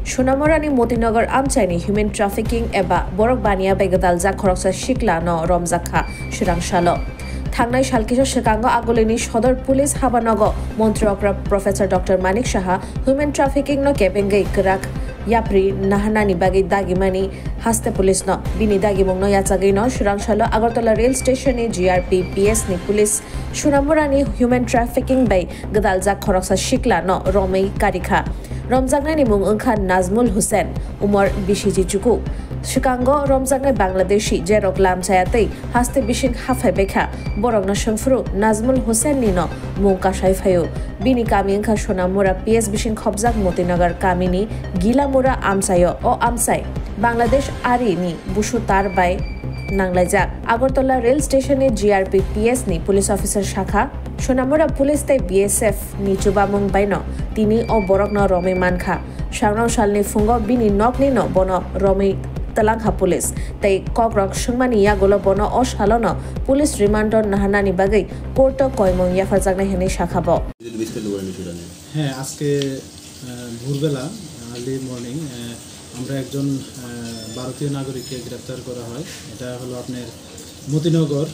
Sunamorani Motinagar Amchaini Human Trafficking Eba Borok Bania Begadal Zakhoroksa Shikla no Romzakha Shirang Shalo Thangnai Shalkisha Shikango Agolini Shodor Police Habanogo Montrokra Professor Dr. Manik Shaha Human Trafficking no Kepengai Krak Yapri Nahanani Bagi Dagimani Haste Police no Bini Dagimong no Yatsagi no Shirang Shalo Agartala Rail Station GRP PS ni Police Sunamorani Human Trafficking Bay Gadal Zakhoroksa Shikla no Romei Karikha Romzagnai mung Ungkha Nazmul Hussain Umar Bishiji Chuku Shikango Romzagnai Bangladeshi Jerok Lam Sayate Haste Bishing Hafai Beka Borogna Shungfru Nazmul Hussain Nino Mung Kashai Fayo Bini Kami Ungkha Shonamura PS Bishing Khobzak Motinagar Kamini Gilamura Amsayo O Amsai Bangladesh Ari ni Bushu Tarbai Nanglajak Agartala Rail Station GRP PS ni Police Officer Shakha Shonamura Police Tay BSF ni Chubamung Baino Tini o Borokno Romi Mankha Shangrong Shalni Fungo Bini Nokni no Bono Romi Talangha Police Tay Kokrok Shungmani Yagolo Bono o Shalono Police Remandon Nahanani Bagai Korto Koimong Yafarzagna Hene Shakhabo হ্যাঁ আজকে ভোরবেলা early morning আমরা একজন ভারতীয় নাগরিককে গ্রেফতার করা হয় এটা হলো আপনার মতিনগর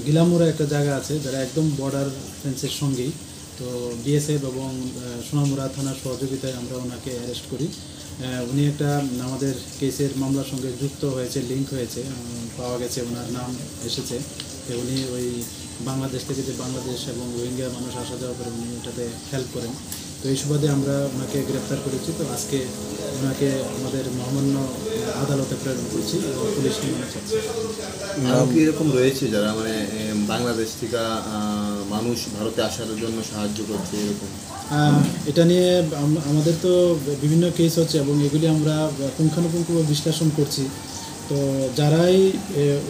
গিলামুরা একটা জায়গা আছে যারা একদম বর্ডার ফেন্সের সঙ্গেই তো বিএসএফ এবং সোনামুরা থানার সহযোগিতায় আমরা ওনাকে অ্যারেস্ট করি উনি একটা আমাদের কেসের মামলার সঙ্গে যুক্ত হয়েছে লিংক হয়েছে পাওয়া গেছে ওনার নাম এসেছে যে উনি ওই বাংলাদেশ থেকে যে বাংলাদেশ এবং রোহিঙ্গা মানুষ আসা যাওয়া করে উনি এটাতে হেল্প করেন তো এই সুবাদে আমরা ওনাকে গ্রেফতার করেছি তো আজকে ওনাকে আমাদের মহামান্য আদালতে প্রেরণ করছি পুলিশ রিমান্ডে চাচ্ছি আরও কি এরকম রয়েছে যারা মানে বাংলাদেশ থেকে মানুষ ভারতে আসার জন্য সাহায্য করছে এরকম এটা নিয়ে আমাদের তো বিভিন্ন কেস হচ্ছে এবং এগুলি আমরা পুঙ্খানুপুঙ্খ বিশ্লেষণ করছি তো যারাই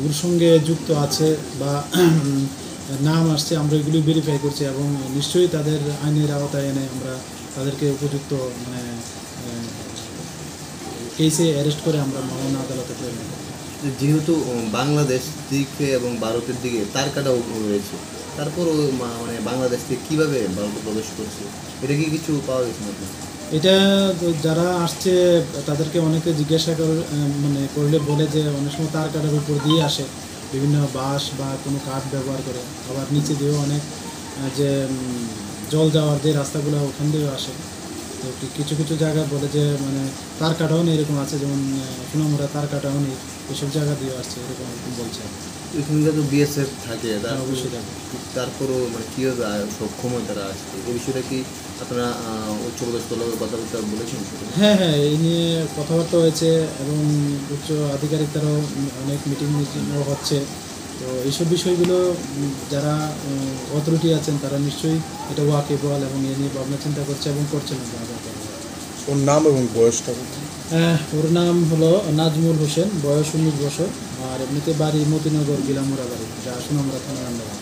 ওর সঙ্গে যুক্ত আছে বা নাম আসছে আমরা এগুলি ভেরিফাই করছি এবং নিশ্চয়ই তাদের আইনের আওতায় এনে আমরা তাদেরকে উপযুক্ত মানে কেসে অ্যারেস্ট করে আমরা মহামান্য আদালতে প্রেরণ করি যেহেতু বাংলাদেশ দিকে এবং ভারতের দিকে তার কাটাও রয়েছে তারপর মানে বাংলাদেশ থেকে কীভাবে ভারতে প্রবেশ করছে এটা কি কিছু পাওয়া গেছে নাকি এটা যারা আসছে তাদেরকে অনেকে জিজ্ঞাসা মানে করলে বলে যে অনেক সময় তার কাটার উপর দিয়ে আসে বিভিন্ন বাঁশ বা কোনো কাঠ ব্যবহার করে আবার নিচে দিয়েও অনেক যে জল যাওয়ার যে রাস্তাগুলো ওখান দিয়েও আসে তো কিছু কিছু জায়গায় বলে যে মানে তার কাটাও নেই এরকম আছে যেমন সোনামুরা তার কাটাও নেই এসব জায়গা দিয়ে আসছে এরকম বলছে এখানকার তো বিএসএফ থাকে অবশ্যই তারপরও মানে কীভাবে সক্ষম হয় তারা আসছে এই বিষয়টা কি আপনারা উচ্চপদস্থ লোকের কথাবার্তা বলেছেন হ্যাঁ হ্যাঁ এই নিয়ে কথাবার্তা হয়েছে এবং উচ্চ আধিকারিকরাও অনেক মিটিংও হচ্ছে তো এইসব বিষয়গুলো যারা অথরিটি আছেন তারা নিশ্চয়ই এটা ওয়াকিবহাল এবং এ নিয়ে ভাবনা চিন্তা করছে এবং করছেন ওর নাম এবং বয়সটা ওর নাম হলো নাজমুল হোসেন বয়স 19 বছর আর এমনিতে বাড়ি মতিনগর গিলামুরা বাড়ি যা সোনামুরা থানার আন্ডারে